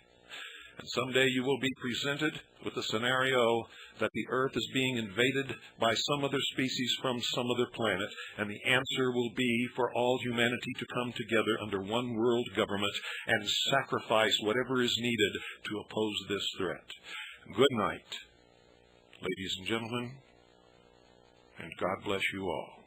And someday you will be presented with a scenario that the Earth is being invaded by some other species from some other planet, and the answer will be for all humanity to come together under one world government and sacrifice whatever is needed to oppose this threat. Good night, ladies and gentlemen, and God bless you all.